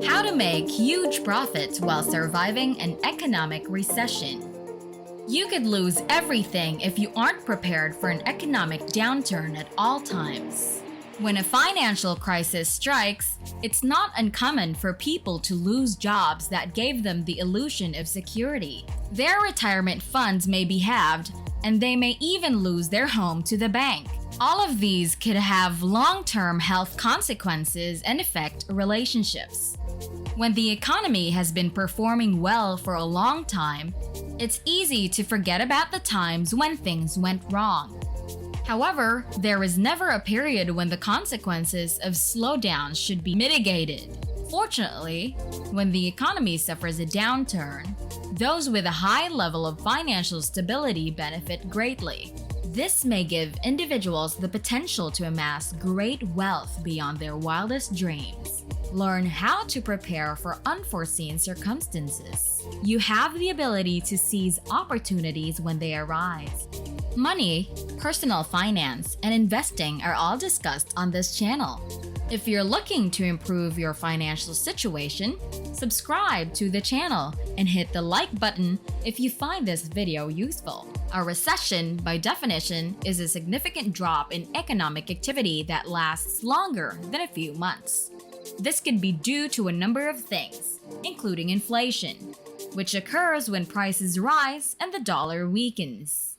How to make huge profits while surviving an economic recession. You could lose everything if you aren't prepared for an economic downturn at all times. When a financial crisis strikes, it's not uncommon for people to lose jobs that gave them the illusion of security. Their retirement funds may be halved, and they may even lose their home to the bank. All of these could have long-term health consequences and affect relationships. When the economy has been performing well for a long time, it's easy to forget about the times when things went wrong. However, there is never a period when the consequences of slowdowns should be mitigated. Fortunately, when the economy suffers a downturn, those with a high level of financial stability benefit greatly. This may give individuals the potential to amass great wealth beyond their wildest dreams. Learn how to prepare for unforeseen circumstances. You have the ability to seize opportunities when they arise. Money, personal finance, and investing are all discussed on this channel. If you're looking to improve your financial situation, subscribe to the channel and hit the like button if you find this video useful. A recession, by definition, is a significant drop in economic activity that lasts longer than a few months. This can be due to a number of things, including inflation, which occurs when prices rise and the dollar weakens.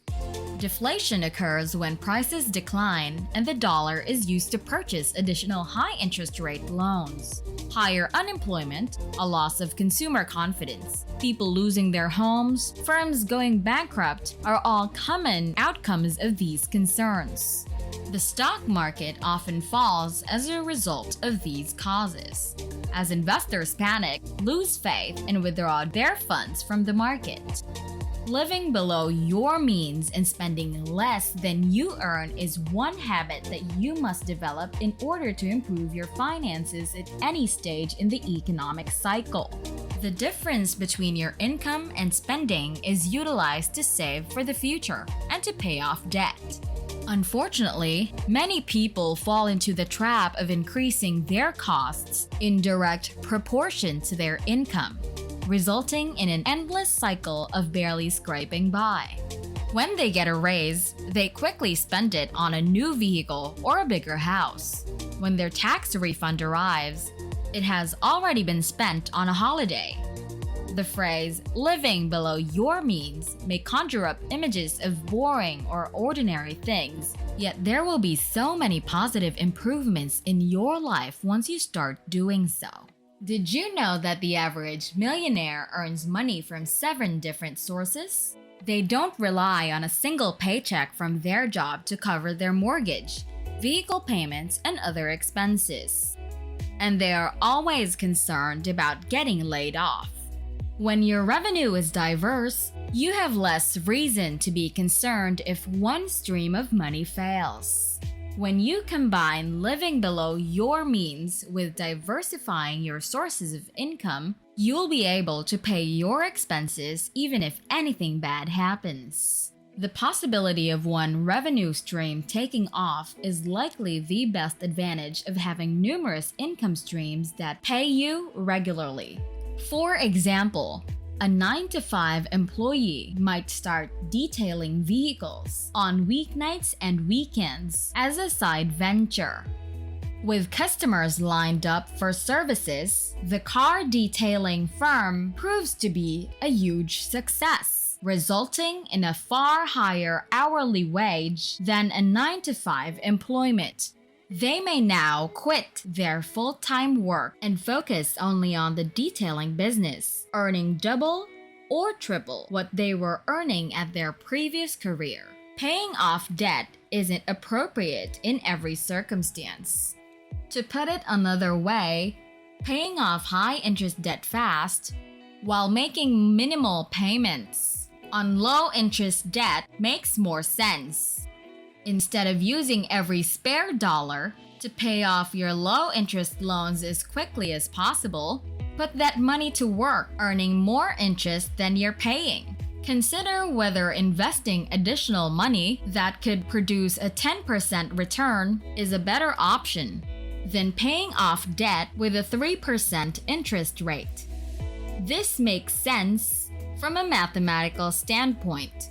Deflation occurs when prices decline and the dollar is used to purchase additional high-interest rate loans. Higher unemployment, a loss of consumer confidence, people losing their homes, firms going bankrupt are all common outcomes of these concerns. The stock market often falls as a result of these causes, as investors panic, lose faith, and withdraw their funds from the market. Living below your means and spending less than you earn is one habit that you must develop in order to improve your finances at any stage in the economic cycle. The difference between your income and spending is utilized to save for the future and to pay off debt. Unfortunately, many people fall into the trap of increasing their costs in direct proportion to their income, resulting in an endless cycle of barely scraping by. When they get a raise, they quickly spend it on a new vehicle or a bigger house. When their tax refund arrives, it has already been spent on a holiday. The phrase, living below your means, may conjure up images of boring or ordinary things, yet there will be so many positive improvements in your life once you start doing so. Did you know that the average millionaire earns money from 7 different sources? They don't rely on a single paycheck from their job to cover their mortgage, vehicle payments, and other expenses. And they are always concerned about getting laid off. When your revenue is diverse, you have less reason to be concerned if one stream of money fails. When you combine living below your means with diversifying your sources of income, you'll be able to pay your expenses even if anything bad happens. The possibility of one revenue stream taking off is likely the best advantage of having numerous income streams that pay you regularly. For example, a 9-to-5 employee might start detailing vehicles on weeknights and weekends as a side venture. With customers lined up for services, the car detailing firm proves to be a huge success, resulting in a far higher hourly wage than a 9-to-5 employment. They may now quit their full-time work and focus only on the detailing business, earning double or triple what they were earning at their previous career. Paying off debt isn't appropriate in every circumstance. To put it another way, paying off high-interest debt fast while making minimal payments on low-interest debt makes more sense. Instead of using every spare dollar to pay off your low-interest loans as quickly as possible, put that money to work earning more interest than you're paying. Consider whether investing additional money that could produce a 10% return is a better option than paying off debt with a 3% interest rate. This makes sense from a mathematical standpoint.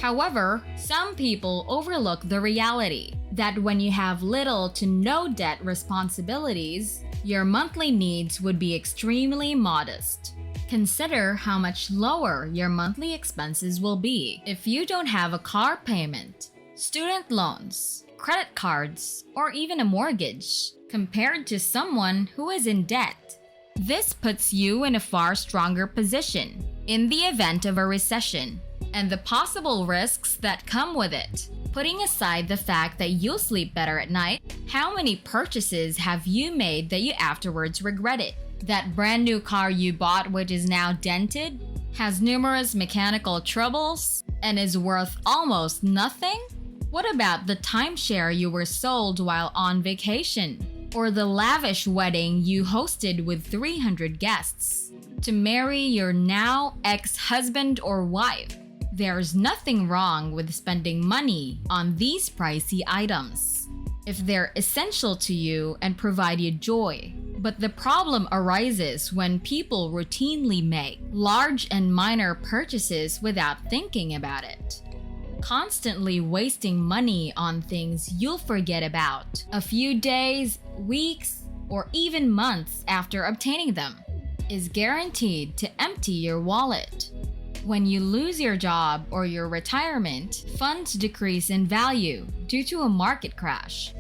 However, some people overlook the reality that when you have little to no debt responsibilities, your monthly needs would be extremely modest. Consider how much lower your monthly expenses will be if you don't have a car payment, student loans, credit cards, or even a mortgage, compared to someone who is in debt. This puts you in a far stronger position in the event of a recession and the possible risks that come with it. Putting aside the fact that you'll sleep better at night, how many purchases have you made that you afterwards regretted? That brand new car you bought, which is now dented, has numerous mechanical troubles, and is worth almost nothing? What about the timeshare you were sold while on vacation? Or the lavish wedding you hosted with 300 guests to marry your now ex-husband or wife? There's nothing wrong with spending money on these pricey items if they're essential to you and provide you joy. But the problem arises when people routinely make large and minor purchases without thinking about it, constantly wasting money on things you'll forget about a few days, weeks, or even months after obtaining them is guaranteed to empty your wallet. When you lose your job or your retirement, funds decrease in value due to a market crash.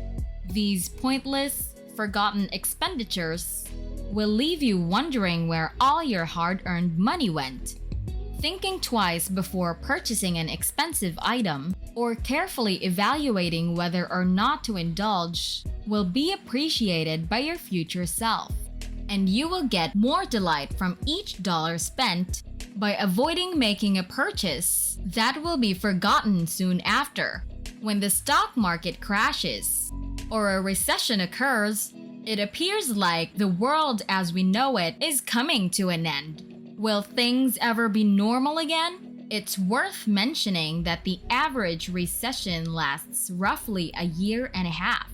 These pointless, forgotten expenditures will leave you wondering where all your hard-earned money went. Thinking twice before purchasing an expensive item or carefully evaluating whether or not to indulge will be appreciated by your future self, and you will get more delight from each dollar spent by avoiding making a purchase that will be forgotten soon after. When the stock market crashes or a recession occurs, it appears like the world as we know it is coming to an end. Will things ever be normal again? It's worth mentioning that the average recession lasts roughly a year and a half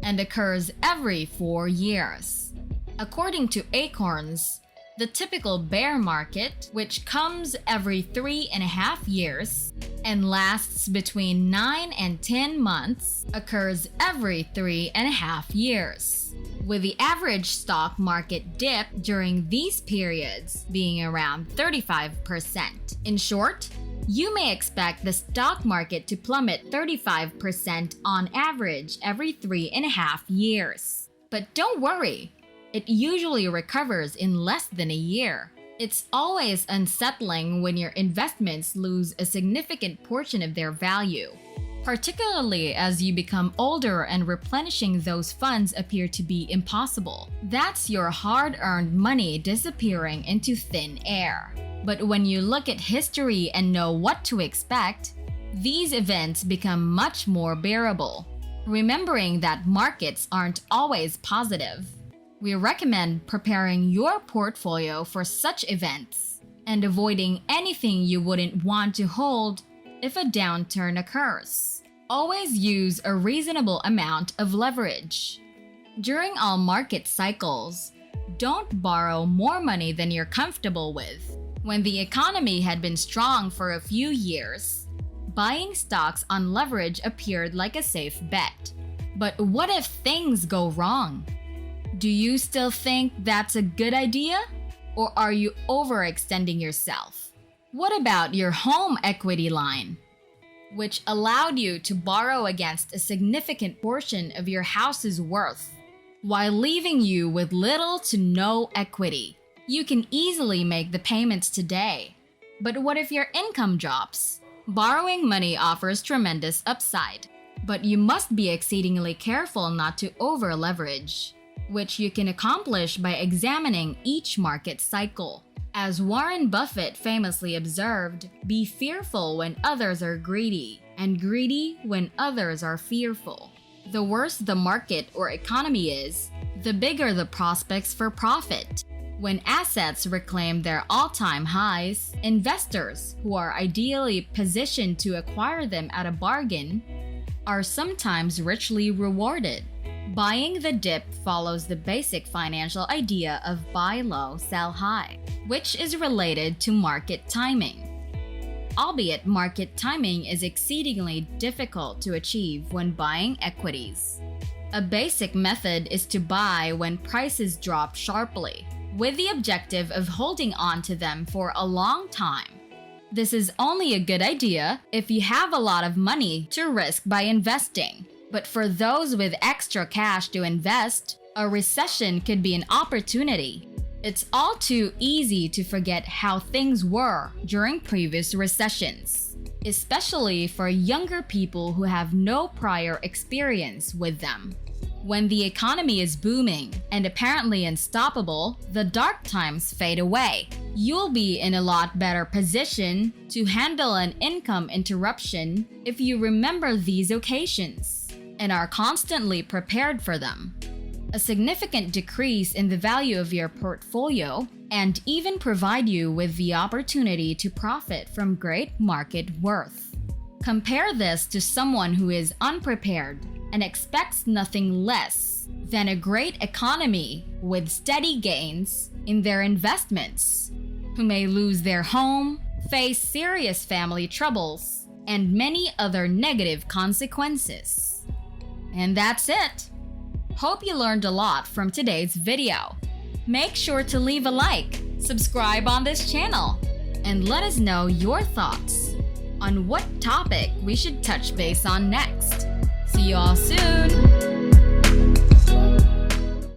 and occurs every 4 years. According to Acorns, the typical bear market, which comes every 3.5 years and lasts between 9 and 10 months, occurs every 3.5 years, with the average stock market dip during these periods being around 35%. In short, you may expect the stock market to plummet 35% on average every 3.5 years. But don't worry, it usually recovers in less than a year. It's always unsettling when your investments lose a significant portion of their value, particularly as you become older and replenishing those funds appear to be impossible. That's your hard-earned money disappearing into thin air. But when you look at history and know what to expect, these events become much more bearable. Remembering that markets aren't always positive, we recommend preparing your portfolio for such events and avoiding anything you wouldn't want to hold if a downturn occurs. Always use a reasonable amount of leverage. During all market cycles, don't borrow more money than you're comfortable with. When the economy had been strong for a few years, buying stocks on leverage appeared like a safe bet. But what if things go wrong? Do you still think that's a good idea? Or are you overextending yourself? What about your home equity line, which allowed you to borrow against a significant portion of your house's worth, while leaving you with little to no equity? You can easily make the payments today. But what if your income drops? Borrowing money offers tremendous upside, but you must be exceedingly careful not to over-leverage, which you can accomplish by examining each market cycle. As Warren Buffett famously observed, be fearful when others are greedy, and greedy when others are fearful. The worse the market or economy is, the bigger the prospects for profit. When assets reclaim their all-time highs, investors who are ideally positioned to acquire them at a bargain are sometimes richly rewarded. Buying the dip follows the basic financial idea of buy low, sell high, which is related to market timing. Albeit market timing is exceedingly difficult to achieve when buying equities. A basic method is to buy when prices drop sharply, with the objective of holding on to them for a long time. This is only a good idea if you have a lot of money to risk by investing. But for those with extra cash to invest, a recession could be an opportunity. It's all too easy to forget how things were during previous recessions, especially for younger people who have no prior experience with them. When the economy is booming and apparently unstoppable, the dark times fade away. You'll be in a lot better position to handle an income interruption if you remember these occasions and are constantly prepared for them. A significant decrease in the value of your portfolio and even provide you with the opportunity to profit from great market worth. Compare this to someone who is unprepared and expects nothing less than a great economy with steady gains in their investments, who may lose their home, face serious family troubles, and many other negative consequences. And that's it. Hope you learned a lot from today's video. Make sure to leave a like, subscribe on this channel, and let us know your thoughts on what topic we should touch base on next. See you all soon!